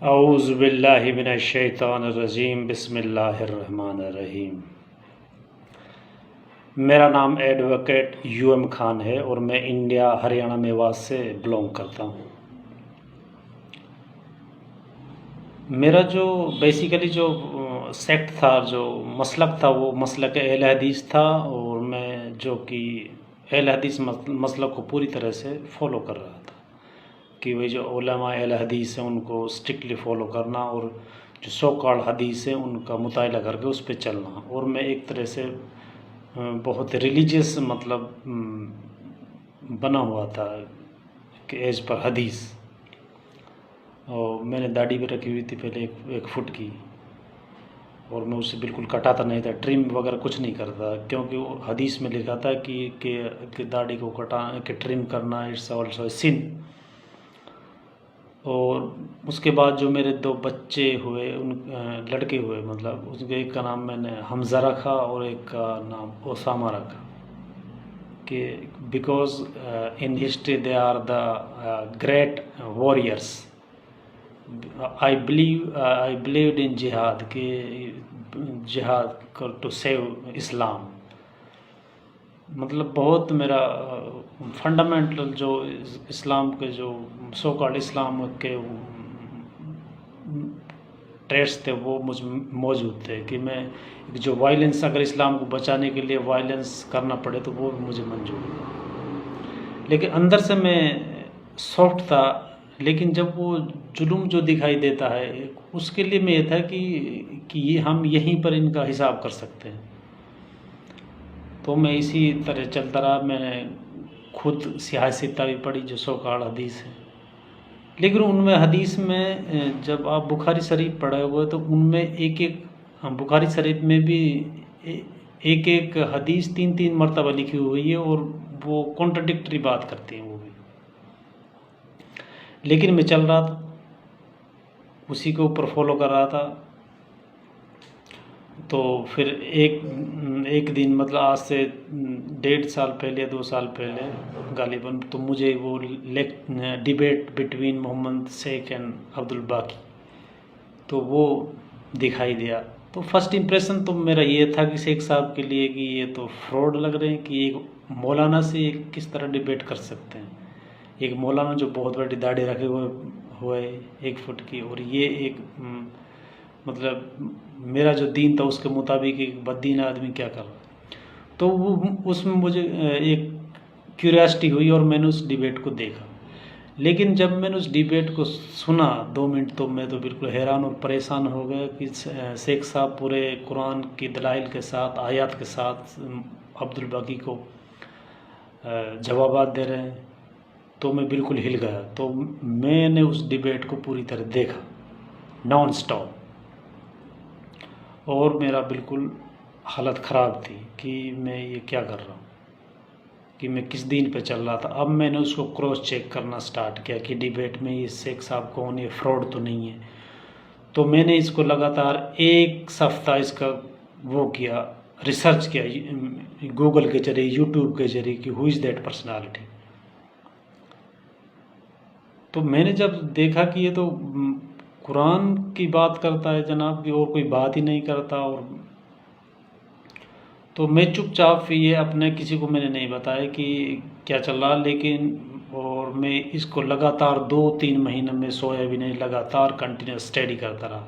اعوذ باللہ من الشیطان الرجیم، بسم اللہ الرحمن الرحیم۔ میرا نام ایڈوکیٹ ایم خان ہے اور میں انڈیا ہریانہ میوات سے بلونگ کرتا ہوں۔ میرا جو بیسیکلی جو سیکٹ تھا، جو مسلک تھا، وہ مسلک اہل حدیث تھا، اور میں جو کہ اہل حدیث مسلک کو پوری طرح سے فالو کر رہا تھا کہ وہ جو علماء اہل حدیث ہیں ان کو اسٹرکٹلی فالو کرنا، اور جو سو کالڈ حدیث ہیں ان کا مطالعہ کر کے اس پہ چلنا۔ اور میں ایک طرح سے بہت ریلیجیس بنا ہوا تھا کہ ایز پر حدیث، اور میں نے داڑھی بھی رکھی ہوئی تھی پہلے 1 فٹ کی، اور میں اسے بالکل کٹاتا نہیں تھا، ٹرم وغیرہ کچھ نہیں کرتا، کیونکہ وہ حدیث میں لکھا تھا کہ داڑھی کو کہ ٹرم کرنا اٹس آلسو سن۔ اور اس کے بعد جو میرے 2 بچے ہوئے، لڑکے ہوئے، مطلب اس کے ایک کا نام میں نے حمزہ رکھا اور ایک کا نام اسامہ رکھا، کہ because in history they are the great warriors. I believed in jihad, کہ جہاد ٹو سیو اسلام، مطلب بہت میرا فنڈامنٹل جو اسلام کے جو سو کالڈ اسلام کے ٹریٹس تھے وہ مجھ میں موجود تھے، کہ میں جو وائلنس، اگر اسلام کو بچانے کے لیے وائلنس کرنا پڑے تو وہ بھی مجھے منظور ہے۔ لیکن اندر سے میں سافٹ تھا، لیکن جب وہ ظلم جو دکھائی دیتا ہے اس کے لیے میں یہ تھا کہ یہ ہم یہیں پر ان کا حساب کر سکتے ہیں۔ تو میں اسی طرح چلتا رہا۔ میں نے خود سیاستہ بھی پڑھی جو سو کالڈ حدیث ہے، لیکن ان میں حدیث میں جب آپ بخاری شریف پڑھے ہوئے تو ان میں بخاری شریف میں بھی ایک حدیث 3 مرتبہ لکھی ہوئی ہے، اور وہ کانٹرڈکٹری بات کرتے ہیں وہ بھی، لیکن میں چل رہا تھا، اسی کے اوپر فالو کر رہا تھا۔ تو پھر ایک دن، مطلب آج سے 1.5 سال پہلے 2 سال پہلے غالباً، تو مجھے وہ debate between Muhammad Sheikh and عبد الباقی تو وہ دکھائی دیا۔ تو فرسٹ امپریشن تو میرا یہ تھا کہ شیخ صاحب کے لیے کہ یہ تو فراڈ لگ رہے ہیں، کہ ایک مولانا سے کس طرح ڈیبیٹ کر سکتے ہیں، ایک مولانا جو بہت بڑی داڑھی رکھے ہوئے 1 فٹ کی، اور یہ ایک مطلب میرا جو دین تھا اس کے مطابق ایک بددین آدمی کیا کر رہا۔ تو وہ اس میں مجھے ایک کیوریاسٹی ہوئی اور میں نے اس ڈیبیٹ کو دیکھا۔ لیکن جب میں نے اس ڈیبیٹ کو سنا 2 منٹ تو میں تو بالکل حیران اور پریشان ہو گیا کہ شیخ صاحب پورے قرآن کی دلائل کے ساتھ، آیات کے ساتھ عبد الباقی کو جوابات دے رہے ہیں۔ تو میں بالکل ہل گیا۔ تو میں نے اس ڈیبیٹ کو پوری طرح دیکھا نان اسٹاپ، اور میرا بالکل حالت خراب تھی کہ میں یہ کیا کر رہا ہوں، کہ میں کس دین پہ چل رہا تھا۔ اب میں نے اس کو کراس چیک کرنا سٹارٹ کیا کہ ڈیبیٹ میں یہ شیخ صاحب کون، یہ فراڈ تو نہیں ہے۔ تو میں نے اس کو لگاتار 1 ہفتہ اس کا وہ کیا، ریسرچ کیا گوگل کے ذریعے، یوٹیوب کے ذریعے، کہ ہو از دیٹ پرسنالٹی۔ تو میں نے جب دیکھا کہ یہ تو قرآن کی بات کرتا ہے جناب، کہ اور کوئی بات ہی نہیں کرتا، اور تو میں چپ چاپ یہ اپنے کسی کو میں نے نہیں بتایا کہ کیا چل رہا، لیکن اور میں اس کو لگاتار 2-3 مہینے میں سویا بھی نہیں، لگاتار کنٹینیوس اسٹڈی کرتا رہا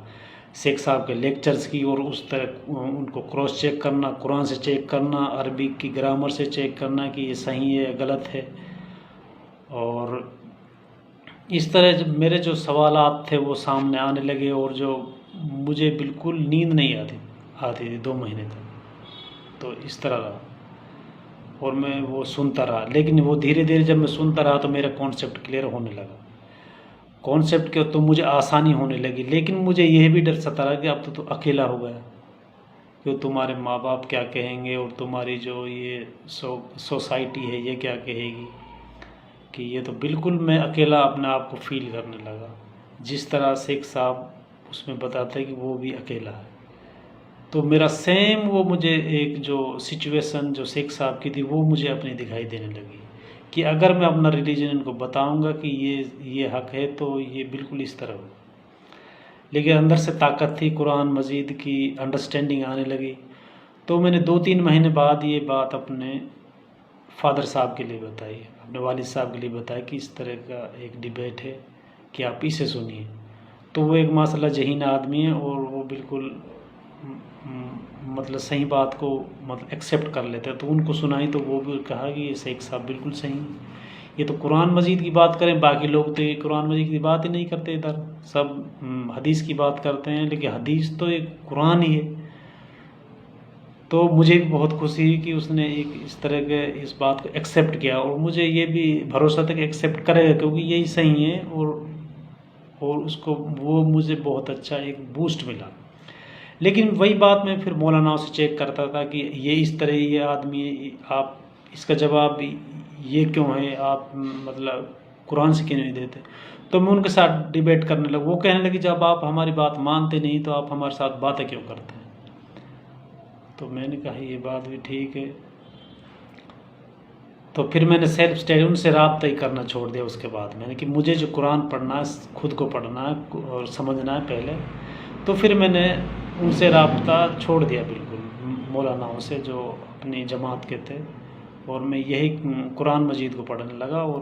شیخ صاحب کے لیکچرز کی، اور اس طرح ان کو کراس چیک کرنا، قرآن سے چیک کرنا، عربی کی گرامر سے چیک کرنا کہ یہ صحیح ہے غلط ہے۔ اور اس طرح جب میرے جو سوالات تھے وہ سامنے آنے لگے، اور جو مجھے بالکل نیند نہیں آتی تھی 2 مہینے تک، تو اس طرح رہا، اور میں وہ سنتا رہا۔ لیکن وہ دھیرے دھیرے جب میں سنتا رہا تو میرا کانسیپٹ کلیئر ہونے لگا، کانسیپٹ کے تو مجھے آسانی ہونے لگی۔ لیکن مجھے یہ بھی ڈر ستا رہا کہ اب تو اکیلا ہو گیا، کہ تمہارے ماں باپ کیا کہیں گے، اور تمہاری جو یہ سوسائٹی ہے یہ کیا کہے گی، کہ یہ تو بالکل میں اکیلا اپنے آپ کو فیل کرنے لگا، جس طرح شیخ صاحب اس میں بتاتے ہیں کہ وہ بھی اکیلا ہے۔ تو میرا سیم وہ مجھے ایک جو سچویشن جو شیخ صاحب کی تھی وہ مجھے اپنی دکھائی دینے لگی، کہ اگر میں اپنا ریلیجن ان کو بتاؤں گا کہ یہ حق ہے تو یہ بالکل اس طرح ہو۔ لیکن اندر سے طاقت تھی، قرآن مجید کی انڈرسٹینڈنگ آنے لگی. تو میں نے 2-3 مہینے بعد یہ بات اپنے فادر صاحب کے لیے بتائی، اپنے والد صاحب کے لیے بتایا کہ اس طرح کا ایک ڈیبیٹ ہے کہ آپ اسے سنیے. تو وہ ایک ماشاء اللہ ذہین آدمی ہے، اور وہ بالکل مطلب صحیح بات کو مطلب ایکسیپٹ کر لیتے ہیں. تو ان کو سنائی تو وہ بھی کہا کہ یہ شیخ صاحب بالکل صحیح، یہ تو قرآن مجید کی بات کریں، باقی لوگ تو یہ قرآن مجید کی بات ہی نہیں کرتے، ادھر سب حدیث کی بات کرتے ہیں، لیکن حدیث تو ایک قرآن ہی ہے. تو مجھے بھی بہت خوشی ہوئی کہ اس نے ایک اس طرح کے اس بات کو ایکسیپٹ کیا، اور مجھے یہ بھی بھروسہ تھا کہ ایکسیپٹ کرے گا، کیونکہ یہی صحیح ہے. اور اس کو وہ مجھے بہت اچھا ایک بوسٹ ملا. لیکن وہی بات میں پھر مولانا سے چیک کرتا تھا کہ یہ اس طرح یہ آدمی ہے، آپ اس کا جواب یہ کیوں ہے، آپ مطلب قرآن سے کیوں نہیں دیتے. تو میں ان کے ساتھ ڈیبیٹ کرنے لگا. وہ کہنے لگے جب آپ ہماری بات مانتے نہیں تو آپ ہمارے ساتھ باتیں کیوں کرتے ہیں. تو میں نے کہا یہ بات بھی ٹھیک ہے. تو پھر میں نے سیلف اسٹڈی ان سے رابطہ ہی کرنا چھوڑ دیا. اس کے بعد میں نے کہ مجھے جو قرآن پڑھنا ہے خود کو پڑھنا ہے اور سمجھنا ہے پہلے. تو پھر میں نے ان سے رابطہ چھوڑ دیا بالکل، مولاناؤں سے جو اپنی جماعت کے تھے. اور میں یہی قرآن مجید کو پڑھنے لگا اور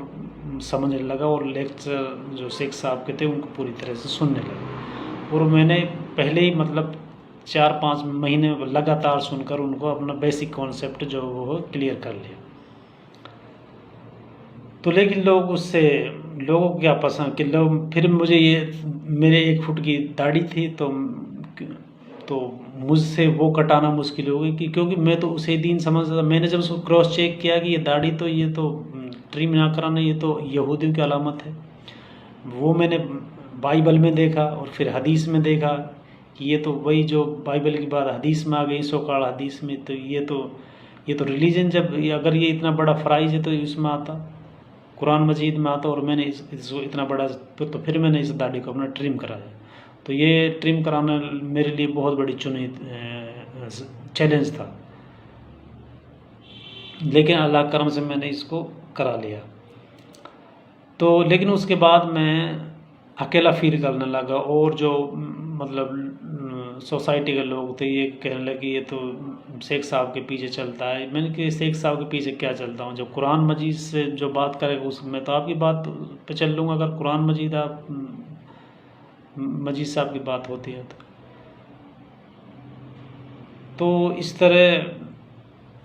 سمجھنے لگا، اور لیکچر جو شیخ صاحب کے تھے ان کو پوری طرح سے سننے لگا. اور میں نے پہلے ہی مطلب 4-5 مہینے لگاتار سن کر ان کو اپنا بیسک کانسیپٹ جو وہ کلیئر کر لیا. تو لیکن لوگوں کو کیا پسند کہ لوگ پھر مجھے یہ میرے 1 فٹ کی داڑھی تھی، تو مجھ سے وہ کٹانا مشکل ہو گئی کیونکہ میں تو اسے دین سمجھتا تھا. میں نے جب اس کو کراس چیک کیا کہ یہ داڑھی تو یہ تو ٹرم نہ کرانا یہ تو یہودیوں کی علامت ہے. وہ میں نے بائبل میں دیکھا اور پھر حدیث میں دیکھا کہ یہ تو وہی جو بائبل کی بات حدیث میں آ گئی، سوکاڑ حدیث میں. تو یہ تو ریلیجن جب اگر یہ اتنا بڑا فرائض ہے تو اس میں آتا، قرآن مجید میں آتا. اور میں نے اس کو اتنا بڑا تو پھر میں نے اس داڑھی کو اپنا ٹرم کرایا. تو یہ ٹرم کرانا میرے لیے بہت بڑی چیلنج تھا، لیکن اللہ کرم سے میں نے اس کو کرا لیا. تو لیکن اس کے بعد میں اکیلا فیل کرنے لگا، اور جو مطلب سوسائٹی کے لوگ تھے یہ کہنے لگے یہ تو شیخ صاحب کے پیچھے چلتا ہے. میں نے کہ شیخ صاحب کے پیچھے کیا چلتا ہوں، جب قرآن مجید سے جو بات کرے گا اس میں تو آپ کی بات پہ چل لوں گا. اگر قرآن مجید مجید صاحب کی بات ہوتی ہے تو اس طرح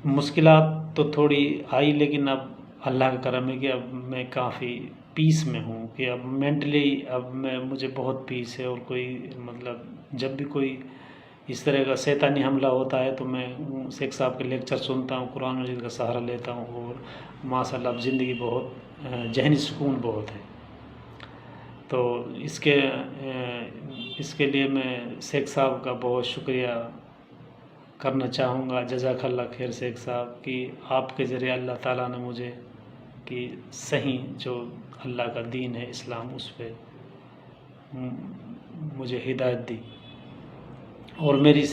مشکلات تو تھوڑی آئی، لیکن اب اللہ کا کرم ہے کہ اب میں کافی پیس میں ہوں، کہ اب مینٹلی اب مجھے بہت پیس ہے. اور کوئی مطلب جب بھی کوئی اس طرح کا شیطانی حملہ ہوتا ہے تو میں شیخ صاحب کے لیکچر سنتا ہوں، قرآن مجید کا سہارا لیتا ہوں، اور ماشاء اللہ اب زندگی بہت ذہنی سکون بہت ہے. تو اس کے لیے میں شیخ صاحب کا بہت شکریہ کرنا چاہوں گا. جزاک اللہ خیر شیخ صاحب، کہ آپ کے ذریعے اللہ تعالیٰ نے مجھے کہ صحیح جو اللہ کا دین ہے اسلام اس پہ مجھے ہدایت دی. اور میری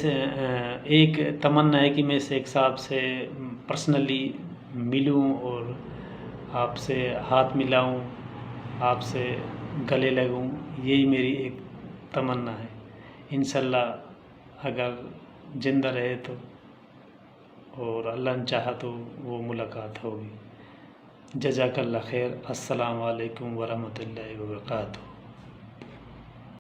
ایک تمنا ہے کہ میں شیخ صاحب سے پرسنلی ملوں اور آپ سے ہاتھ ملاؤں، آپ سے گلے لگوں. یہی میری ایک تمنا ہے. انشاءاللہ اگر زندہ رہے تو اور اللہ نے چاہا تو وہ ملاقات ہوگی. جزاک اللہ خیر. السلام علیکم ورحمۃ اللہ وبرکاتہ.